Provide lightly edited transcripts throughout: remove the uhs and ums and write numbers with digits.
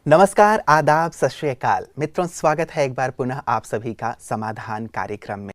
नमस्कार, आदाब, सत श्री अकाल। मित्रों, स्वागत है एक बार पुनः आप सभी का समाधान कार्यक्रम में।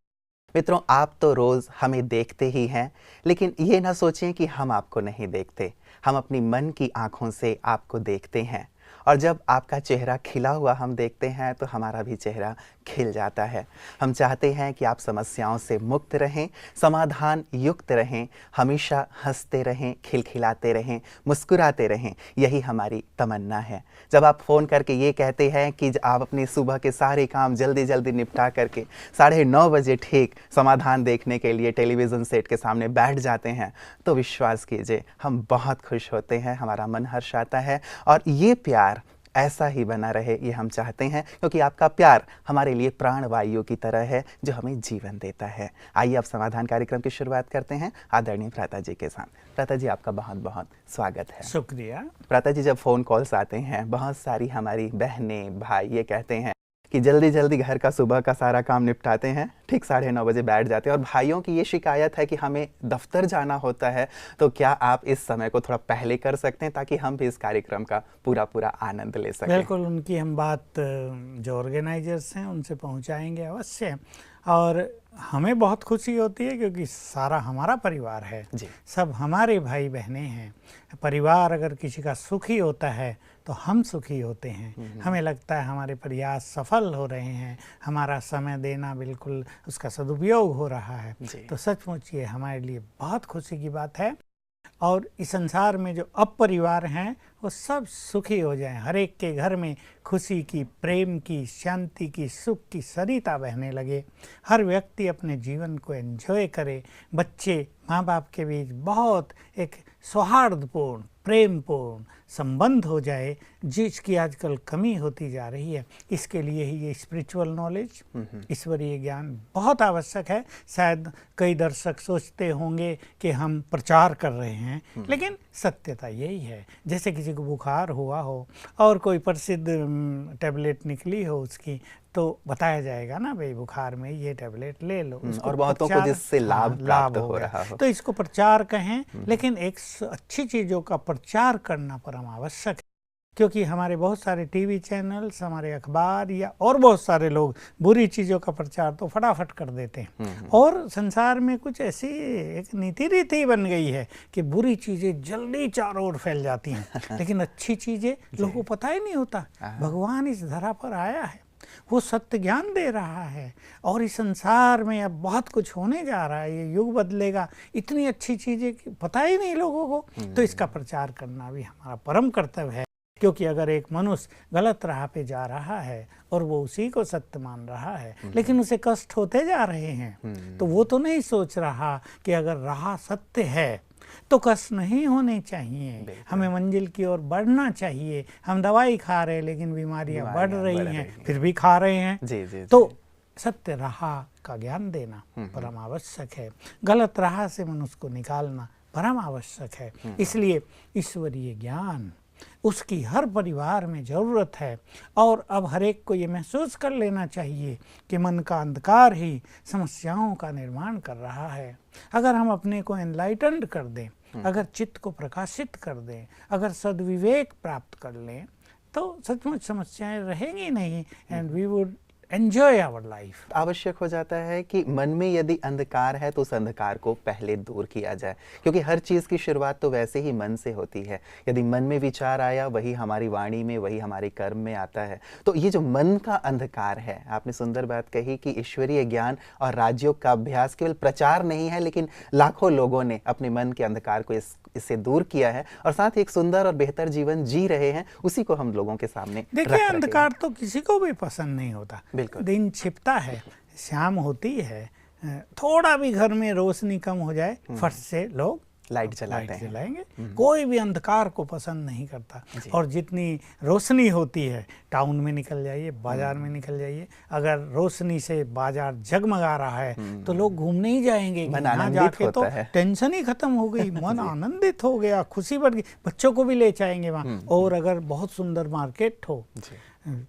मित्रों, आप तो रोज़ हमें देखते ही हैं, लेकिन ये ना सोचें कि हम आपको नहीं देखते। हम अपनी मन की आँखों से आपको देखते हैं और जब आपका चेहरा खिला हुआ हम देखते हैं तो हमारा भी चेहरा खिल जाता है। हम चाहते हैं कि आप समस्याओं से मुक्त रहें, समाधान युक्त रहें, हमेशा हंसते रहें, खिलखिलाते रहें, मुस्कुराते रहें। यही हमारी तमन्ना है। जब आप फ़ोन करके ये कहते हैं कि आप अपनी सुबह के सारे काम जल्दी जल्दी निपटा करके 9:30 बजे ठीक समाधान देखने के लिए टेलीविज़न सेट के सामने बैठ जाते हैं, तो विश्वास कीजिए हम बहुत खुश होते हैं, हमारा मन हर्षाता है और ये प्यार ऐसा ही बना रहे, ये हम चाहते हैं, क्योंकि आपका प्यार हमारे लिए प्राणवायु की तरह है जो हमें जीवन देता है। आइए अब समाधान कार्यक्रम की शुरुआत करते हैं आदरणीय प्राता जी के साथ। प्राता जी, आपका बहुत बहुत स्वागत है। शुक्रिया। प्राता जी, जब फ़ोन कॉल्स आते हैं, बहुत सारी हमारी बहनें भाई ये कहते हैं कि जल्दी जल्दी घर का सुबह का सारा काम निपटाते हैं, ठीक 9:30 बजे बैठ जाते हैं और भाइयों की ये शिकायत है कि हमें दफ्तर जाना होता है। तो क्या आप इस समय को थोड़ा पहले कर सकते हैं ताकि हम भी इस कार्यक्रम का पूरा आनंद ले सकें? बिल्कुल, उनकी हम बात जो ऑर्गेनाइजर्स हैं उनसे पहुंचाएंगे अवश्य। और हमें बहुत खुशी होती है क्योंकि सारा हमारा परिवार है जी। सब हमारे भाई बहनें हैं। परिवार अगर किसी का सुखी होता है तो हम सुखी होते हैं। हमें लगता है हमारे प्रयास सफल हो रहे हैं, हमारा समय देना बिल्कुल उसका सदुपयोग हो रहा है। तो सचमुच ये हमारे लिए बहुत खुशी की बात है। और इस संसार में जो अब परिवार हैं वो सब सुखी हो जाएं, हर एक के घर में खुशी की, प्रेम की, शांति की, सुख की सरिता बहने लगे, हर व्यक्ति अपने जीवन को एंजॉय करे, बच्चे माँ बाप के बीच बहुत एक सौहार्दपूर्ण प्रेमपूर्ण संबंध हो जाए, जिसकी आजकल कमी होती जा रही है। इसके लिए ही ये स्पिरिचुअल नॉलेज, ईश्वरीय ज्ञान बहुत आवश्यक है। शायद कई दर्शक सोचते होंगे कि हम प्रचार कर रहे हैं, लेकिन सत्यता यही है। जैसे किसी को बुखार हुआ हो और कोई प्रसिद्ध टैबलेट निकली हो उसकी, तो बताया जाएगा ना, भाई बुखार में ये टैबलेट ले लो, और बहुतों को जिससे लाभ प्राप्त हो रहा हो। तो इसको प्रचार कहें, लेकिन एक अच्छी चीज़ों का प्रचार करना परम आवश्यक है। क्योंकि हमारे बहुत सारे टीवी चैनल्स, हमारे अखबार या और बहुत सारे लोग बुरी चीज़ों का प्रचार तो फटाफट कर देते हैं। और संसार में कुछ ऐसी एक नीति रीति बन गई है कि बुरी चीज़ें जल्दी चारों ओर फैल जाती हैं, लेकिन अच्छी चीज़ें लोगों को पता ही नहीं होता। भगवान इस धरा पर आया है, वो सत्य ज्ञान दे रहा है और इस संसार में अब बहुत कुछ होने जा रहा है, ये युग बदलेगा, इतनी अच्छी चीज़ें पता ही नहीं लोगों को। तो इसका प्रचार करना भी हमारा परम कर्तव्य है। क्योंकि अगर एक मनुष्य गलत राह पे जा रहा है और वो उसी को सत्य मान रहा है, लेकिन उसे कष्ट होते जा रहे हैं, तो वो तो नहीं सोच रहा कि अगर राह सत्य है तो कष्ट नहीं होने चाहिए, हमें मंजिल की ओर बढ़ना चाहिए। हम दवाई खा रहे हैं लेकिन बीमारियां बढ़ रही हैं, फिर भी खा रहे हैं। तो सत्य राह का ज्ञान देना परम आवश्यक है, गलत राह से मनुष्य को निकालना परम आवश्यक है। इसलिए ईश्वरीय ज्ञान उसकी हर परिवार में ज़रूरत है। और अब हर एक को ये महसूस कर लेना चाहिए कि मन का अंधकार ही समस्याओं का निर्माण कर रहा है। अगर हम अपने को एनलाइटेंड कर दें, अगर चित्त को प्रकाशित कर दें, अगर सद्विवेक प्राप्त कर लें, तो सचमुच समस्याएं रहेंगी नहीं and we would enjoy our life. आवश्यक हो जाता है कि मन में यदि अंधकार है तो उस अंधकार को पहले दूर किया जाए, क्योंकि हर चीज़ की शुरुआत तो वैसे ही मन से होती है। यदि मन में विचार आया, वही हमारी वाणी में, वही हमारे कर्म में आता है। तो ये जो मन का अंधकार है, आपने सुंदर बात कही कि ईश्वरीय ज्ञान और राजयोग का अभ्यास केवल प्रचार नहीं है, लेकिन लाखों लोगों ने अपने मन के अंधकार को इससे दूर किया है और साथ ही एक सुंदर और बेहतर जीवन जी रहे हैं। उसी को हम लोगों के सामने देखिए, अंधकार तो किसी को भी पसंद नहीं होता। बिल्कुल। दिन छिपता है, शाम होती है, थोड़ा भी घर में रोशनी कम हो जाए, फट से लोग लाइट जलाएंगे। कोई भी अंधकार को पसंद नहीं करता। और जितनी रोशनी होती है, टाउन में निकल जाइए, बाजार में निकल जाइए, अगर रोशनी से बाजार जगमगा रहा है तो लोग घूमने ही जाएंगे। यहाँ जाके तो टेंशन ही खत्म हो गई, मन आनंदित हो गया, खुशी बढ़ गई, बच्चों को भी ले जाएंगे वहाँ। और अगर बहुत सुंदर मार्केट हो,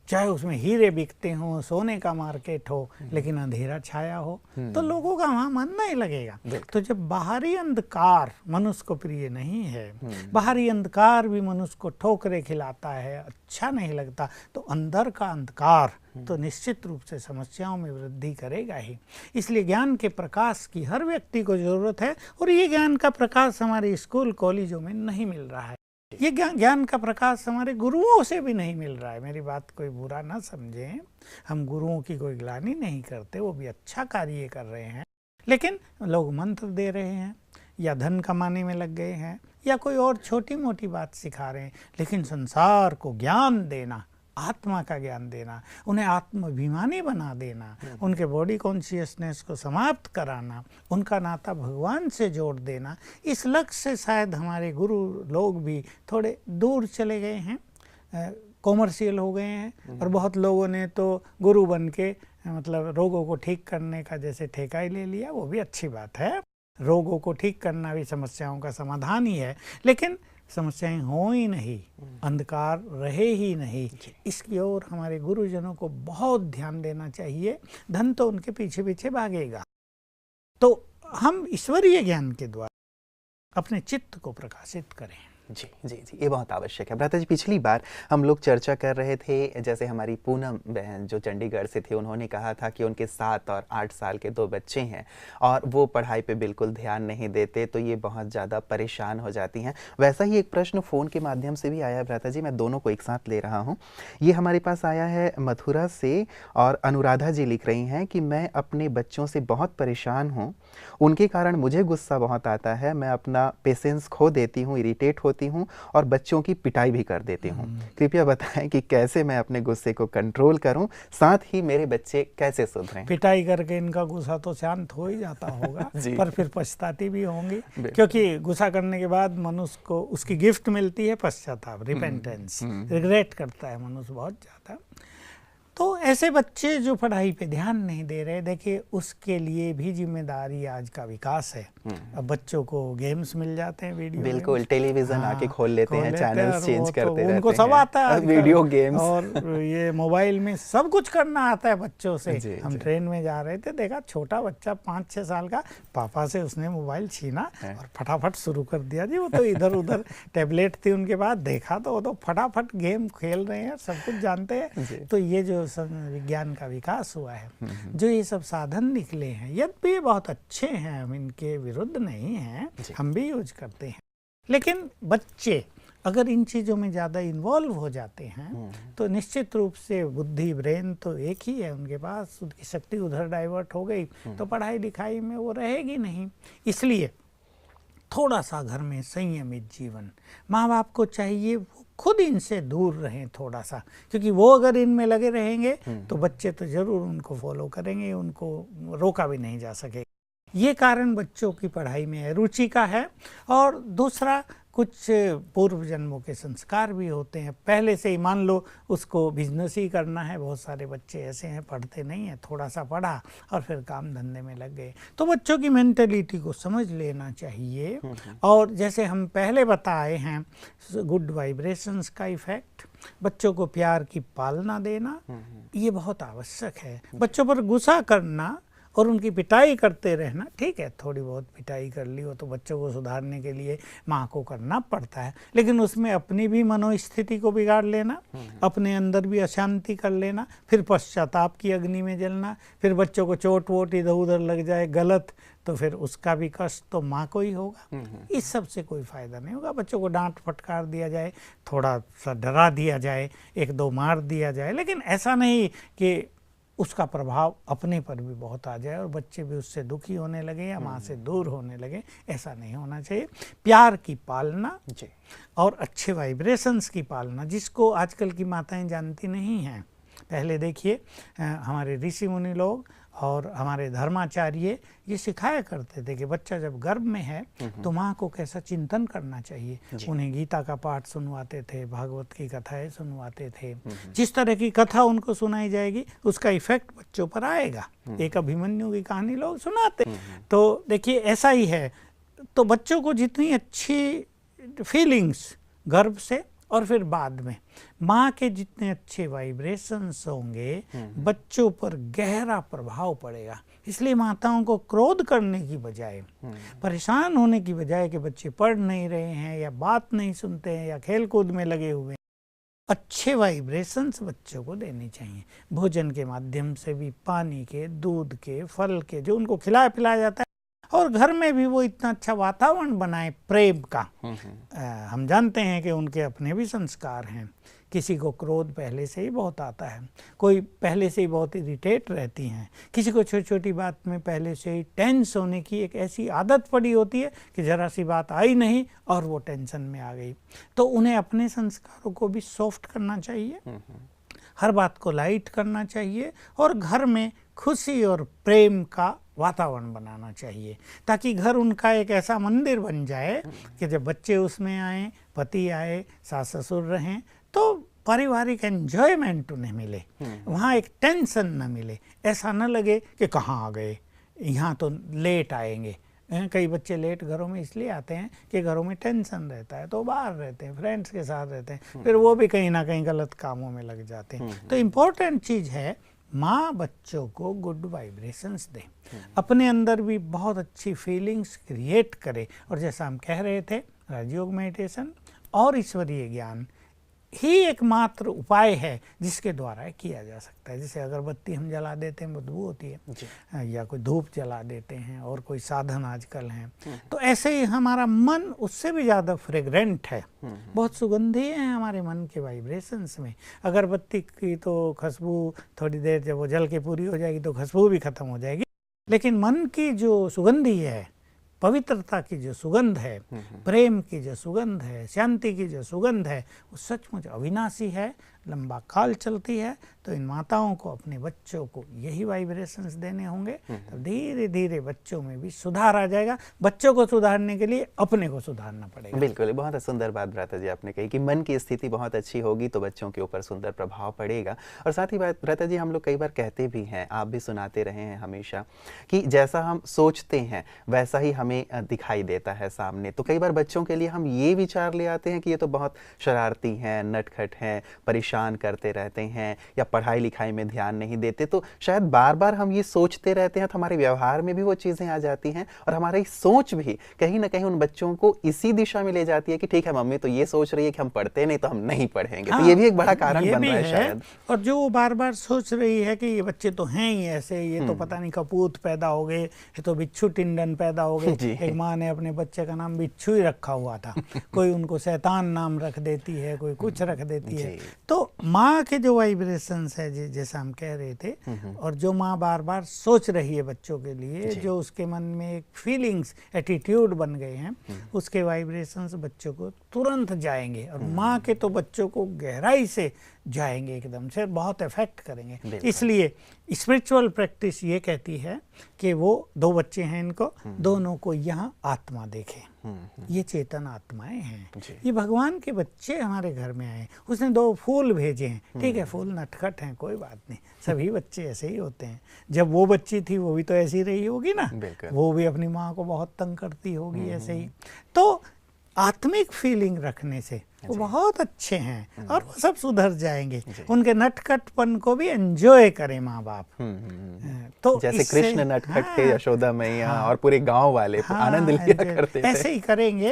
चाहे उसमें हीरे बिकते हों, सोने का मार्केट हो, लेकिन अंधेरा छाया हो तो लोगों का वहाँ मन नहीं लगेगा। तो जब बाहरी अंधकार मनुष्य को प्रिय नहीं है, बाहरी अंधकार भी मनुष्य को ठोकरे खिलाता है, अच्छा नहीं लगता, तो अंदर का अंधकार तो निश्चित रूप से समस्याओं में वृद्धि करेगा ही। इसलिए ज्ञान के प्रकाश की हर व्यक्ति को जरूरत है, और ये ज्ञान का प्रकाश हमारे स्कूल कॉलेजों में नहीं मिल रहा है। ये ज्ञान का प्रकाश हमारे गुरुओं से भी नहीं मिल रहा है। मेरी बात कोई बुरा ना समझें, हम गुरुओं की कोई ग्लानि नहीं करते, वो भी अच्छा कार्य कर रहे हैं, लेकिन लोग मंत्र दे रहे हैं या धन कमाने में लग गए हैं या कोई और छोटी मोटी बात सिखा रहे हैं। लेकिन संसार को ज्ञान देना, आत्मा का ज्ञान देना, उन्हें आत्माभिमानी बना देना, उनके बॉडी कॉन्शियसनेस को समाप्त कराना, उनका नाता भगवान से जोड़ देना, इस लक्ष्य से शायद हमारे गुरु लोग भी थोड़े दूर चले गए हैं, कॉमर्शियल हो गए हैं। और बहुत लोगों ने तो गुरु बन के मतलब रोगों को ठीक करने का जैसे ठेका ही ले लिया। वो भी अच्छी बात है, रोगों को ठीक करना भी समस्याओं का समाधान ही है, लेकिन समस्याएं हो ही नहीं, अंधकार रहे ही नहीं, इसकी ओर हमारे गुरुजनों को बहुत ध्यान देना चाहिए। धन तो उनके पीछे पीछे भागेगा, तो हम ईश्वरीय ज्ञान के द्वारा अपने चित्त को प्रकाशित करें। जी जी जी, ये बहुत आवश्यक है। भ्राता जी, पिछली बार हम लोग चर्चा कर रहे थे, जैसे हमारी पूनम बहन जो चंडीगढ़ से थे, उन्होंने कहा था कि उनके 7 और 8 साल के 2 बच्चे हैं और वो पढ़ाई पे बिल्कुल ध्यान नहीं देते, तो ये बहुत ज़्यादा परेशान हो जाती हैं। वैसा ही एक प्रश्न फ़ोन के माध्यम से भी आया भ्राता जी, मैं दोनों को एक साथ ले रहा हूँ। ये हमारे पास आया है मथुरा से, और अनुराधा जी लिख रही हैं कि मैं अपने बच्चों से बहुत परेशान हूँ, उनके कारण मुझे गुस्सा बहुत आता है, मैं अपना पेशेंस खो देती हूँ, इरिटेट होती हूँ और बच्चों की पिटाई भी कर देती हूँ। कृपया बताएं कि कैसे मैं अपने गुस्से को कंट्रोल करूं, साथ ही मेरे बच्चे कैसे सुधरें। पिटाई करके इनका गुस्सा तो शांत हो ही जाता होगा पर फिर पछताती भी होंगी, क्योंकि गुस्सा करने के बाद मनुष्य को उसकी गिफ्ट मिलती है पश्चाताप, रिपेंटेंस, रिग्रेट करता है मनुष्य बहुत ज़्यादा। तो ऐसे बच्चे जो पढ़ाई पे ध्यान नहीं दे रहे, देखिए उसके लिए भी जिम्मेदारी आज का विकास है। अब बच्चों को गेम्स मिल जाते हैं, वीडियो बिल्कुल, टेलीविजन आके खोल लेते हैं, चैनल्स चेंज करते रहते हैं, उनको सब आता है, वीडियो गेम्स और ये मोबाइल में सब कुछ करना आता है बच्चों से। हम ट्रेन में जा रहे थे, देखा छोटा बच्चा 5-6 साल का, पापा से उसने मोबाइल छीना और फटाफट शुरू कर दिया जी। वो तो इधर उधर टैबलेट थी उनके पास, देखा तो वो तो फटाफट गेम खेल रहे हैं, सब कुछ जानते हैं। तो ये जो विज्ञान का विकास हुआ है, जो ये सब साधन निकले हैं, यद्यपि ये बहुत अच्छे हैं, हम इनके विरुद्ध नहीं हैं, हम भी यूज करते हैं, लेकिन बच्चे अगर इन चीज़ों में ज़्यादा इन्वॉल्व हो जाते हैं तो निश्चित रूप से बुद्धि, ब्रेन तो एक ही है उनके पास, उनकी शक्ति उधर डाइवर्ट हो गई तो पढ़ाई लिखाई में वो रहेगी नहीं। इसलिए थोड़ा सा घर में संयमित जीवन, माँ बाप को चाहिए वो खुद इनसे दूर रहें थोड़ा सा, क्योंकि वो अगर इनमें लगे रहेंगे तो बच्चे तो जरूर उनको फॉलो करेंगे, उनको रोका भी नहीं जा सकेगा। ये कारण बच्चों की पढ़ाई में है, रुचि का है। और दूसरा, कुछ पूर्व जन्मों के संस्कार भी होते हैं, पहले से ही मान लो उसको बिजनेस ही करना है, बहुत सारे बच्चे ऐसे हैं पढ़ते नहीं हैं, थोड़ा सा पढ़ा और फिर काम धंधे में लग गए। तो बच्चों की मेंटेलिटी को समझ लेना चाहिए। और जैसे हम पहले बताए हैं, गुड वाइब्रेशंस का इफेक्ट, बच्चों को प्यार की पालना देना, ये बहुत आवश्यक है। बच्चों पर गुस्सा करना और उनकी पिटाई करते रहना, ठीक है, थोड़ी बहुत पिटाई कर ली हो तो बच्चों को सुधारने के लिए माँ को करना पड़ता है, लेकिन उसमें अपनी भी मनोस्थिति को बिगाड़ लेना, अपने अंदर भी अशांति कर लेना, फिर पश्चाताप की अग्नि में जलना, फिर बच्चों को चोट वोट इधर उधर लग जाए गलत, तो फिर उसका भी कष्ट तो माँ को ही होगा। इस सब से कोई फ़ायदा नहीं होगा। बच्चों को डांट फटकार दिया जाए, थोड़ा सा डरा दिया जाए, 1-2 मार दिया जाए, लेकिन ऐसा नहीं कि उसका प्रभाव अपने पर भी बहुत आ जाए और बच्चे भी उससे दुखी होने लगे या माँ से दूर होने लगे, ऐसा नहीं होना चाहिए। प्यार की पालना और अच्छे वाइब्रेशंस की पालना, जिसको आजकल की माताएं जानती नहीं हैं। पहले देखिए हमारे ऋषि मुनि लोग और हमारे धर्माचार्य ये सिखाया करते थे कि बच्चा जब गर्भ में है तो माँ को कैसा चिंतन करना चाहिए। उन्हें गीता का पाठ सुनवाते थे, भागवत की कथाएं सुनवाते थे। जिस तरह की कथा उनको सुनाई जाएगी उसका इफेक्ट बच्चों पर आएगा। एक अभिमन्यु की कहानी लोग सुनाते, तो देखिए ऐसा ही है। तो बच्चों को जितनी अच्छी फीलिंग्स गर्भ से और फिर बाद में माँ के जितने अच्छे वाइब्रेशंस होंगे बच्चों पर गहरा प्रभाव पड़ेगा। इसलिए माताओं को क्रोध करने की बजाय, परेशान होने की बजाय कि बच्चे पढ़ नहीं रहे हैं या बात नहीं सुनते हैं या खेल कूद में लगे हुए हैं, अच्छे वाइब्रेशंस बच्चों को देने चाहिए। भोजन के माध्यम से भी, पानी के, दूध के, फल के, जो उनको खिलाया पिलाया जाता है, और घर में भी वो इतना अच्छा वातावरण बनाए प्रेम का। हम जानते हैं कि उनके अपने भी संस्कार हैं। किसी को क्रोध पहले से ही बहुत आता है, कोई पहले से ही बहुत इरिटेट रहती हैं, किसी को छोटी छोटी बात में पहले से ही टेंस होने की एक ऐसी आदत पड़ी होती है कि ज़रा सी बात आई नहीं और वो टेंशन में आ गई। तो उन्हें अपने संस्कारों को भी सॉफ्ट करना चाहिए, हर बात को लाइट करना चाहिए और घर में खुशी और प्रेम का वातावरण बनाना चाहिए, ताकि घर उनका एक ऐसा मंदिर बन जाए कि जब बच्चे उसमें आए, पति आए, सास ससुर रहें, तो पारिवारिक एंजॉयमेंट उन्हें मिले, वहाँ एक टेंशन न मिले, ऐसा न लगे कि कहाँ आ गए, यहाँ तो लेट आएंगे। कई बच्चे लेट घरों में इसलिए आते हैं कि घरों में टेंशन रहता है, तो बाहर रहते हैं, फ्रेंड्स के साथ रहते हैं, फिर वो भी कहीं ना कहीं गलत कामों में लग जाते हैं। तो इम्पोर्टेंट चीज़ है माँ बच्चों को गुड वाइब्रेशंस दे, अपने अंदर भी बहुत अच्छी फीलिंग्स क्रिएट करे, और जैसा हम कह रहे थे, राजयोग मेडिटेशन और ईश्वरीय ज्ञान ही एकमात्र उपाय है जिसके द्वारा किया जा सकता है। जैसे अगरबत्ती हम जला देते हैं, बदबू होती है, या कोई धूप जला देते हैं, और कोई साधन आजकल हैं, तो ऐसे ही हमारा मन उससे भी ज़्यादा फ्रेग्रेंट है, बहुत सुगंधी है हमारे मन के वाइब्रेशंस में। अगरबत्ती की तो खुशबू थोड़ी देर जब वो जल के पूरी हो जाएगी तो खुशबू भी खत्म हो जाएगी, लेकिन मन की जो सुगंधी है, पवित्रता की जो सुगंध है, प्रेम की जो सुगंध है, शांति की जो सुगंध है, वो सचमुच अविनाशी है, लंबा काल चलती है। तो इन माताओं को अपने बच्चों को यही वाइब्रेशंस देने होंगे, तब धीरे धीरे बच्चों में भी सुधार आ जाएगा। बच्चों को सुधारने के लिए अपने को सुधारना पड़ेगा। बिल्कुल, बहुत सुंदर बात भ्राता जी आपने कही कि मन की स्थिति बहुत अच्छी होगी तो बच्चों के ऊपर सुंदर प्रभाव पड़ेगा। और साथ ही बात भ्राता जी, हम लोग कई बार कहते भी हैं, आप भी सुनाते रहे हैं हमेशा, कि जैसा हम सोचते हैं वैसा ही हमें दिखाई देता है सामने। तो कई बार बच्चों के लिए हम ये विचार ले आते हैं कि ये तो बहुत शरारती हैं, नटखट हैं, परेशान करते रहते हैं, या पढ़ाई लिखाई में ध्यान नहीं देते, तो शायद बार बार हम ये सोचते रहते हैं, तो हमारे व्यवहार में भी वो चीज़ें आ जाती हैं, और हमारी सोच भी कहीं ना कहीं उन बच्चों को इसी दिशा में ले जाती है कि ठीक है मम्मी तो ये सोच रही है कि हम पढ़ते नहीं तो हम नहीं पढ़ेंगे। तो ये भी एक बड़ा कारण बन रहा है शायद। और जो वो बार बार सोच रही है कि ये बच्चे तो हैं ही ऐसे, ये तो पता नहीं कपूत पैदा हो गए, ये तो बिच्छू टिंडन पैदा हो गए। एक माँ ने अपने बच्चे का नाम बिच्छू ही रखा हुआ था, कोई उनको शैतान नाम रख देती है, कोई कुछ रख देती है। तो माँ के जो वाइब्रेशंस है, जैसा हम कह रहे थे, और जो माँ बार बार सोच रही है बच्चों के लिए, जो उसके मन में एक फीलिंग्स, एटीट्यूड बन गए हैं, उसके वाइब्रेशंस बच्चों को तुरंत जाएंगे, और माँ के तो बच्चों को गहराई से जाएंगे, एकदम से बहुत इफेक्ट करेंगे। इसलिए स्पिरिचुअल प्रैक्टिस ये कहती है कि वो दो बच्चे हैं, इनको दोनों को यहाँ आत्मा देखें, ये चेतन आत्माएं हैं, ये भगवान के बच्चे हमारे घर में आए। उसने 2 फूल भेजे हैं, ठीक है, फूल नटखट हैं, कोई बात नहीं, सभी बच्चे ऐसे ही होते हैं। जब वो बच्ची थी वो भी तो ऐसी रही होगी ना, वो भी अपनी माँ को बहुत तंग करती होगी ऐसे ही। तो आत्मिक फीलिंग रखने से वो बहुत अच्छे हैं और वो सब सुधर जाएंगे। उनके नटखटपन को भी एंजॉय करें माँ बाप। तो जैसे कृष्ण नटखट थे, यशोदा मैया और पूरे गांव वाले आनंद लिया करते थे, ऐसे ही करेंगे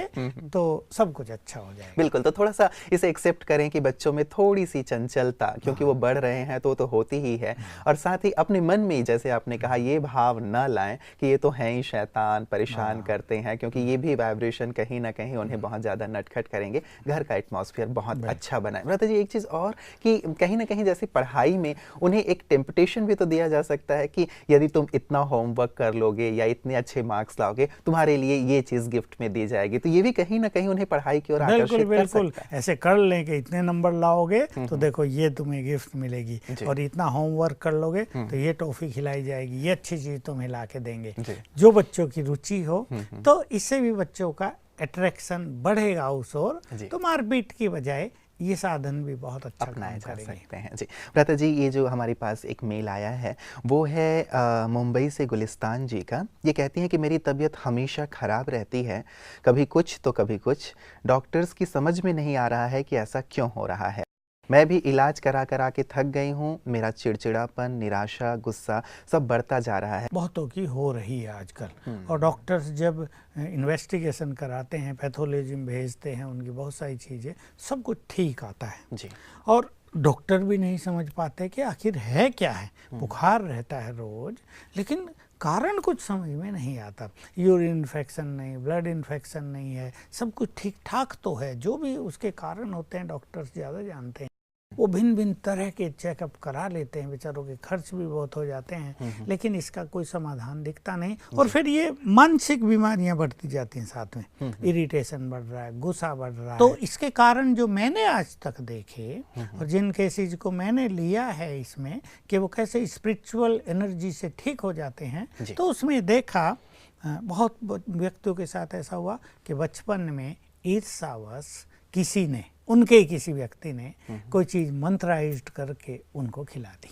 तो सब कुछ अच्छा हो जाएगा। बिल्कुल। तो थोड़ा सा इसे एक्सेप्ट करें कि बच्चों में थोड़ी सी चंचलता, क्योंकि वो बढ़ रहे हैं तो होती ही है, और साथ ही अपने मन में जैसे आपने कहा ये भाव न लाएं कि ये तो हैं ही शैतान, परेशान करते हैं, क्योंकि ये भी वाइब्रेशन कहीं ना कहीं उन्हें बहुत ज्यादा नटखट करेंगे। घर का एटमॉस्फेयर बहुत अच्छा बनाए। भ्राता जी, एक चीज और कि कहीं ना कहीं जैसे पढ़ाई में उन्हें एक टेम्पटेशन भी तो दिया जा सकता है कि यदि तुम इतना होमवर्क कर लोगे या इतने अच्छे मार्क्स लाओगे, तुम्हारे लिए ये चीज गिफ्ट में दी जाएगी। तो ये भी कहीं ना कहीं उन्हें पढ़ाई की ओर आकर्षित कर सकता है। ऐसे कर लें कि इतने नंबर लाओगे तो देखो ये तुम्हें गिफ्ट मिलेगी, और इतना होमवर्क कर लोगे तो ये टॉफी खिलाई जाएगी, ये अच्छी चीज तुम्हें ला के देंगे। जो बच्चों की रुचि हो, तो इससे भी बच्चों का अट्रैक्शन बढ़ेगा उस ओर। तो मारपीट की बजाय ये साधन भी बहुत अच्छा अपनाए काम जा करेंगे। सकते हैं जी। भ्राता जी, ये जो हमारे पास एक मेल आया है वो है मुंबई से गुलिस्तान जी का। ये कहती हैं कि मेरी तबीयत हमेशा ख़राब रहती है, कभी कुछ तो कभी कुछ। डॉक्टर्स की समझ में नहीं आ रहा है कि ऐसा क्यों हो रहा है। मैं भी इलाज करा करा के थक गई हूँ। मेरा चिड़चिड़ापन, निराशा, गुस्सा सब बढ़ता जा रहा है। बहुतों की हो रही है आजकल। और डॉक्टर्स जब इन्वेस्टिगेशन कराते हैं, पैथोलॉजी में भेजते हैं, उनकी बहुत सारी चीज़ें, सब कुछ ठीक आता है जी। और डॉक्टर भी नहीं समझ पाते कि आखिर है क्या है। बुखार रहता है रोज, लेकिन कारण कुछ समझ में नहीं आता। यूरिन इन्फेक्शन नहीं, ब्लड इन्फेक्शन नहीं है, सब कुछ ठीक ठाक तो है। जो भी उसके कारण होते हैं डॉक्टर्स ज़्यादा जानते हैं। वो भिन्न भिन्न तरह के चेकअप करा लेते हैं, बेचारों के खर्च भी बहुत हो जाते हैं, लेकिन इसका कोई समाधान दिखता नहीं। और फिर ये मानसिक बीमारियां बढ़ती जाती हैं साथ में। इरिटेशन बढ़ रहा है, गुस्सा बढ़ रहा है। तो इसके कारण जो मैंने आज तक देखे और जिन केसेज को मैंने लिया है इसमें कि वो कैसे स्पिरिचुअल एनर्जी से ठीक हो जाते हैं, तो उसमें देखा बहुत व्यक्तियों के साथ ऐसा हुआ कि बचपन में ईर्ष्यावश किसी ने, उनके किसी व्यक्ति ने कोई चीज़ मंत्राइज्ड करके उनको खिला दी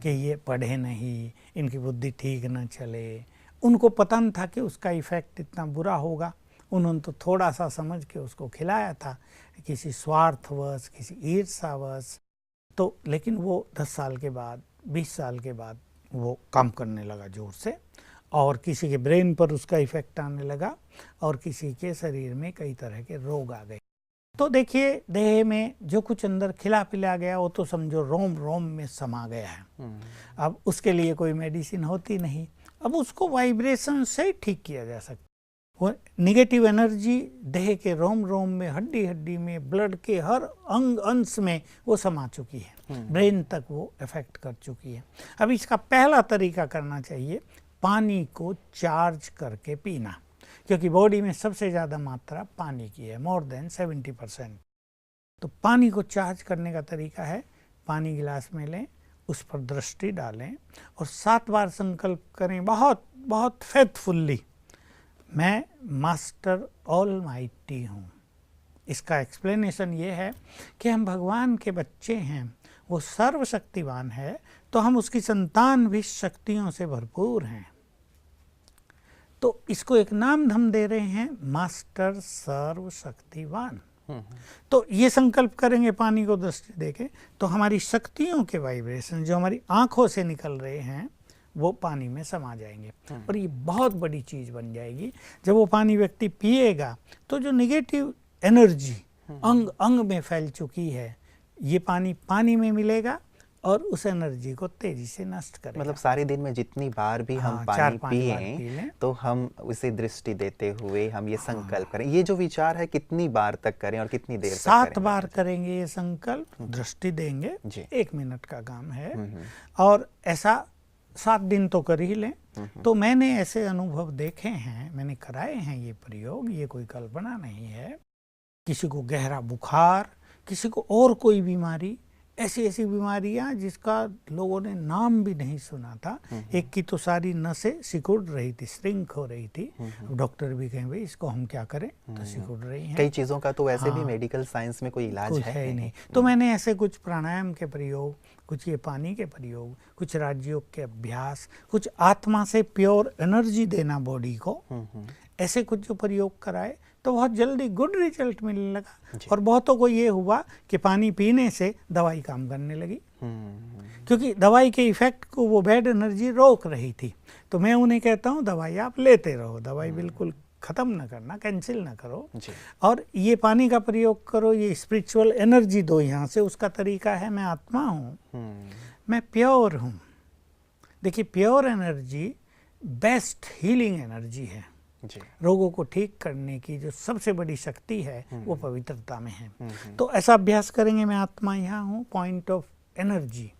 कि ये पढ़े नहीं, इनकी बुद्धि ठीक न चले। उनको पता न था कि उसका इफ़ेक्ट इतना बुरा होगा। उन्होंने तो थोड़ा सा समझ के उसको खिलाया था, किसी स्वार्थवश, किसी ईर्ष्यावश। तो लेकिन वो 10 साल के बाद, 20 साल के बाद वो काम करने लगा ज़ोर से, और किसी के ब्रेन पर उसका इफ़ेक्ट आने लगा और किसी के शरीर में कई तरह के रोग आ गए। तो देखिए, देह में जो कुछ अंदर खिला पिला गया वो तो समझो रोम रोम में समा गया है। अब उसके लिए कोई मेडिसिन होती नहीं। अब उसको वाइब्रेशन से ठीक किया जा सकता। वो निगेटिव एनर्जी देह के रोम रोम में, हड्डी हड्डी में, ब्लड के हर अंग अंश में वो समा चुकी है। ब्रेन तक वो इफेक्ट कर चुकी है। अब इसका पहला तरीका करना चाहिए, पानी को चार्ज करके पीना, क्योंकि बॉडी में सबसे ज़्यादा मात्रा पानी की है, मोर देन 70%। तो पानी को चार्ज करने का तरीका है, पानी गिलास में लें, उस पर दृष्टि डालें और 7 बार संकल्प करें, बहुत बहुत फेथफुल्ली, मैं मास्टर ऑलमाइटी हूँ। इसका एक्सप्लेनेशन ये है कि हम भगवान के बच्चे हैं, वो सर्वशक्तिवान है, तो हम उसकी संतान भी शक्तियों से भरपूर हैं। तो इसको एक नाम हम दे रहे हैं, मास्टर सर्वशक्तिवान। तो ये संकल्प करेंगे पानी को दृष्टि देके, तो हमारी शक्तियों के वाइब्रेशन जो हमारी आंखों से निकल रहे हैं वो पानी में समा जाएंगे और ये बहुत बड़ी चीज़ बन जाएगी। जब वो पानी व्यक्ति पिएगा तो जो निगेटिव एनर्जी अंग अंग में फैल चुकी है, ये पानी में मिलेगा और उस एनर्जी को तेजी से नष्ट करेगा। मतलब सारे दिन में जितनी बार भी हम पानी पिएं तो हम उसे दृष्टि देते हुए हम ये संकल्प करें। ये जो विचार है कितनी बार तक करें और कितनी देर तक करें? 7 बार करेंगे ये संकल्प, दृष्टि देंगे, 1 मिनट का काम है और ऐसा 7 दिन तो कर ही लें। तो मैंने ऐसे अनुभव देखे हैं, मैंने कराए हैं ये प्रयोग, ये कोई कल्पना नहीं है। किसी को गहरा बुखार, किसी को और कोई बीमारी, ऐसी ऐसी बीमारियां जिसका लोगों ने नाम भी नहीं सुना था। एक की तो सारी नसें सिकुड़ रही थी, श्रिंक हो रही थी। डॉक्टर भी कहें भाई इसको हम क्या करें, तो सिकुड़ रही हैं। कई चीज़ों का तो वैसे भी मेडिकल साइंस में कोई इलाज है ही नहीं। तो मैंने ऐसे कुछ प्राणायाम के प्रयोग, कुछ ये पानी के प्रयोग, कुछ राजयोग के अभ्यास, कुछ आत्मा से प्योर एनर्जी देना बॉडी को, ऐसे कुछ जो प्रयोग कराए तो बहुत जल्दी गुड रिजल्ट मिलने लगा। और बहुतों को ये हुआ कि पानी पीने से दवाई काम करने लगी, क्योंकि दवाई के इफेक्ट को वो बैड एनर्जी रोक रही थी। तो मैं उन्हें कहता हूँ दवाई आप लेते रहो, दवाई बिल्कुल ख़त्म ना करना, कैंसिल ना करो, और ये पानी का प्रयोग करो, ये स्पिरिचुअल एनर्जी दो यहाँ से। उसका तरीका है, मैं आत्मा हूँ, मैं प्योर हूँ। देखिए, pure energy best healing energy है। रोगों को ठीक करने की जो सबसे बड़ी शक्ति है वो पवित्रता में है। तो ऐसा अभ्यास करेंगे, मैं आत्मा यहाँ हूँ, पॉइंट ऑफ एनर्जी,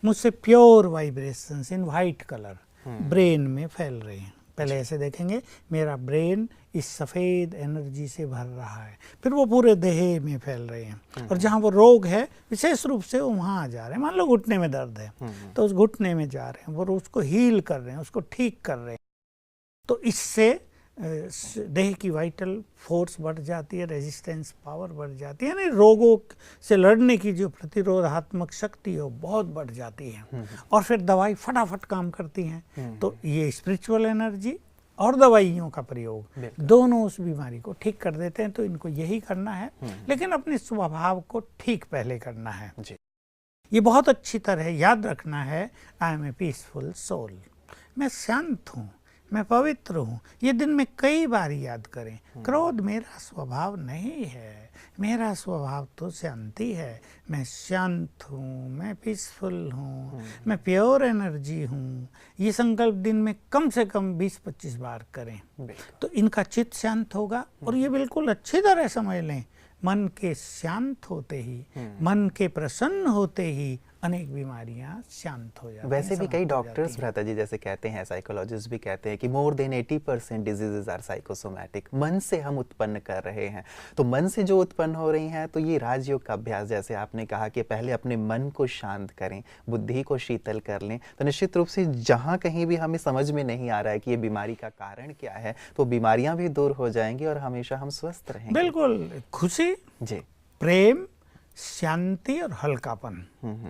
मुझसे pure vibrations in white colour brain में फैल रहे हैं। पहले ऐसे देखेंगे, मेरा ब्रेन इस सफ़ेद एनर्जी से भर रहा है, फिर वो पूरे देह में फैल रहे हैं, और जहाँ वो रोग है विशेष रूप से वो वहाँ आ जा रहे हैं। मान लो घुटने में दर्द है तो उस घुटने में जा रहे हैं, वो उसको हील कर रहे हैं, उसको ठीक कर रहे हैं। तो इससे देह की वाइटल फोर्स बढ़ जाती है, रेजिस्टेंस पावर बढ़ जाती है, यानी रोगों से लड़ने की जो प्रतिरोधात्मक शक्ति है वो बहुत बढ़ जाती है। और फिर दवाई फटाफट काम करती हैं। तो ये स्पिरिचुअल एनर्जी और दवाइयों का प्रयोग दोनों उस बीमारी को ठीक कर देते हैं। तो इनको यही करना है, लेकिन अपने स्वभाव को ठीक पहले करना है। ये बहुत अच्छी तरह याद रखना है, I am a peaceful soul, मैं शांत हूँ, मैं पवित्र हूँ। ये दिन में कई बार याद करें। क्रोध मेरा स्वभाव नहीं है, मेरा स्वभाव तो शांति है। मैं शांत हूँ, मैं पीसफुल हूँ, मैं प्योर एनर्जी हूँ। ये संकल्प दिन में कम से कम 20-25 बार करें, तो इनका चित्त शांत होगा। और ये बिल्कुल अच्छी तरह समझ लें, मन के शांत होते ही, मन के प्रसन्न होते ही अनेक बीमारियां शांत हो जाती हैं। वैसे भी कई डॉक्टर्स भ्राता जी जैसे कहते हैं, साइकोलॉजिस्ट भी कहते हैं कि more than 80% diseases are psychosomatic, मन से हम उत्पन्न कर रहे हैं। तो मन से जो उत्पन्न हो रही हैं, तो ये राजयोग का अभ्यास, जैसे आपने कहा कि पहले अपने मन को शांत करें, बुद्धि को शीतल कर लें, तो निश्चित रूप से जहाँ कहीं भी हमें समझ में नहीं आ रहा है कि ये बीमारी का कारण क्या है, तो बीमारियां भी दूर हो जाएंगी और हमेशा हम स्वस्थ रहेंगे। बिल्कुल, खुशी जी, प्रेम, शांति और हल्कापन,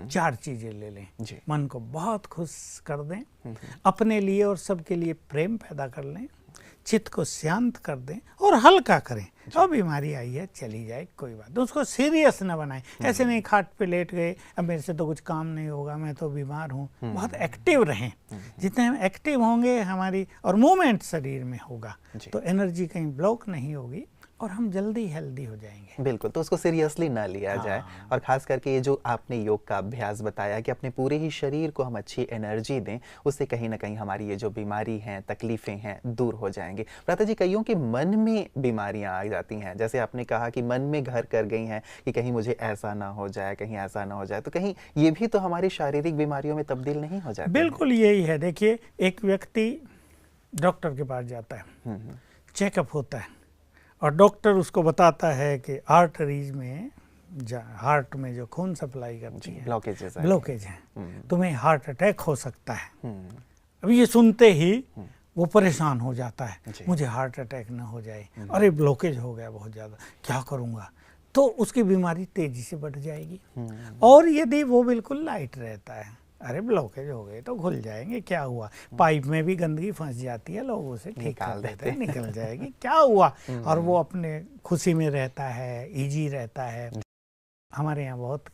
4 चीजें ले लें। मन को बहुत खुश कर दें, अपने लिए और सबके लिए प्रेम पैदा कर लें, चित्त को शांत कर दें और हल्का करें। और बीमारी आई है चली जाए, कोई बात, उसको सीरियस न बनाएं। ऐसे नहीं खाट पे लेट गए, अब मेरे से तो कुछ काम नहीं होगा, मैं तो बीमार हूँ। बहुत एक्टिव रहें। जितने हम एक्टिव होंगे हमारी और मूवमेंट शरीर में होगा, तो एनर्जी कहीं ब्लॉक नहीं होगी और हम जल्दी हेल्दी हो जाएंगे। बिल्कुल, तो उसको सीरियसली ना लिया जाए। और खास करके ये जो आपने योग का अभ्यास बताया कि अपने पूरे ही शरीर को हम अच्छी एनर्जी दें, उससे कहीं ना कहीं हमारी ये जो बीमारी हैं, तकलीफ़ें हैं, दूर हो जाएंगी। भ्राता जी, कईयों के मन में बीमारियां आ जाती हैं, जैसे आपने कहा कि मन में घर कर गई हैं कि कहीं मुझे ऐसा ना हो जाए, कहीं ऐसा ना हो जाए, तो कहीं ये भी तो हमारी शारीरिक बीमारियों में तब्दील नहीं हो जाती? बिल्कुल यही है। देखिए, एक व्यक्ति डॉक्टर के पास जाता है, चेकअप होता है और डॉक्टर उसको बताता है कि आर्टरीज में, हार्ट में जो खून सप्लाई करती है, ब्लॉकेज है, तुम्हें हार्ट अटैक हो सकता है। अब ये सुनते ही वो परेशान हो जाता है, मुझे हार्ट अटैक ना हो जाए, अरे ब्लॉकेज हो गया बहुत ज़्यादा, क्या करूँगा? तो उसकी बीमारी तेजी से बढ़ जाएगी। और यदि वो बिल्कुल लाइट रहता है, अरे ब्लॉकेज हो गए तो खुल जाएंगे, क्या हुआ? पाइप में भी गंदगी फंस जाती है, लोग उसे ठीक कर देते हैं, निकल जाएगी, क्या हुआ? और वो अपने खुशी में रहता है, इजी रहता है। हमारे यहाँ बहुत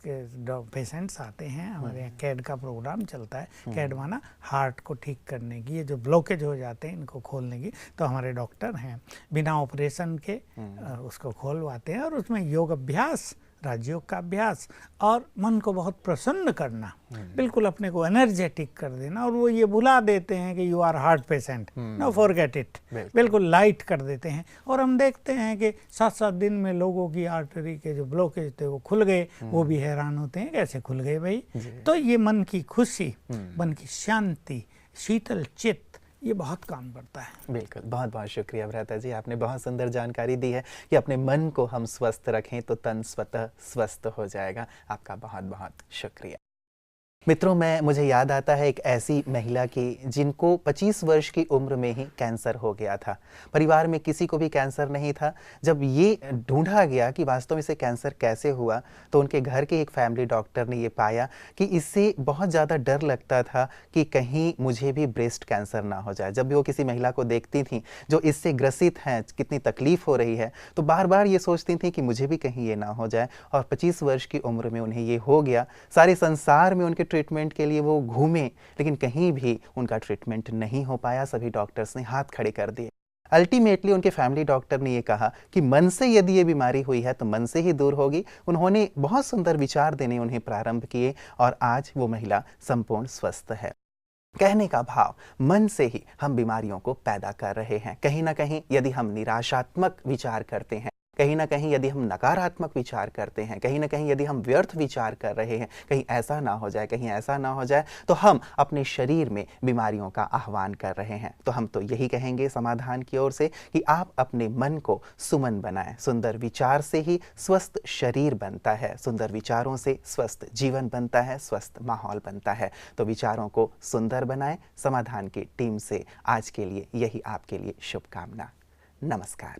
पेशेंट्स आते हैं, हमारे यहाँ कैड का प्रोग्राम चलता है। कैड माना हार्ट को ठीक करने की, ये जो ब्लॉकेज हो जाते हैं इनको खोलने की। तो हमारे डॉक्टर हैं, बिना ऑपरेशन के उसको खोलवाते हैं। और उसमें योग अभ्यास, राजयोग का अभ्यास और मन को बहुत प्रसन्न करना, बिल्कुल अपने को एनर्जेटिक कर देना। और वो ये भुला देते हैं कि you are heart patient, no forget it, बिल्कुल लाइट कर देते हैं। और हम देखते हैं कि 7-7 दिन में लोगों की आर्टरी के जो ब्लॉकेज थे वो खुल गए। वो भी हैरान होते हैं, कैसे खुल गए भाई? तो ये मन की खुशी, मन की शांति, शीतल चित्त, ये बहुत काम करता है। बिल्कुल, बहुत बहुत शुक्रिया भ्राता जी, आपने बहुत सुंदर जानकारी दी है कि अपने मन को हम स्वस्थ रखें तो तन स्वतः स्वस्थ हो जाएगा। आपका बहुत बहुत शुक्रिया। मित्रों, मुझे याद आता है एक ऐसी महिला की जिनको 25 वर्ष की उम्र में ही कैंसर हो गया था। परिवार में किसी को भी कैंसर नहीं था। जब ये ढूंढा गया कि वास्तव में इसे कैंसर कैसे हुआ, तो उनके घर के एक फैमिली डॉक्टर ने ये पाया कि इससे बहुत ज़्यादा डर लगता था कि कहीं मुझे भी ब्रेस्ट कैंसर ना हो जाए। जब भी वो किसी महिला को देखती थी जो इससे ग्रसित हैं, कितनी तकलीफ़ हो रही है, तो बार बार ये सोचती थी कि मुझे भी कहीं ये ना हो जाए। और 25 वर्ष की उम्र में उन्हें ये हो गया। सारे संसार में उनके ट्रीटमेंट के लिए वो घूमे, लेकिन कहीं भी उनका ट्रीटमेंट नहीं हो पाया। सभी डॉक्टर्स ने हाथ खड़े कर दिए। अल्टीमेटली उनके फैमिली डॉक्टर ने ये कहा कि मन से यदि ये बीमारी हुई है तो मन से ही दूर होगी। उन्होंने बहुत सुंदर विचार देने उन्हें प्रारंभ किए और आज वो महिला संपूर्ण स्वस्थ है। कहने का भाव, मन से ही हम बीमारियों को पैदा कर रहे हैं। कहीं ना कहीं यदि हम निराशात्मक विचार करते हैं, कहीं ना कहीं यदि हम नकारात्मक विचार करते हैं, कहीं ना कहीं यदि हम व्यर्थ विचार कर रहे हैं, कहीं ऐसा ना हो जाए, कहीं ऐसा ना हो जाए, तो हम अपने शरीर में बीमारियों का आह्वान कर रहे हैं। तो हम तो यही कहेंगे समाधान की ओर से कि आप अपने मन को सुमन बनाएं। सुंदर विचार से ही स्वस्थ शरीर बनता है, सुंदर विचारों से स्वस्थ जीवन बनता है, स्वस्थ माहौल बनता है। तो विचारों को सुंदर बनाएं। समाधान की टीम से आज के लिए यही आपके लिए शुभकामना। नमस्कार।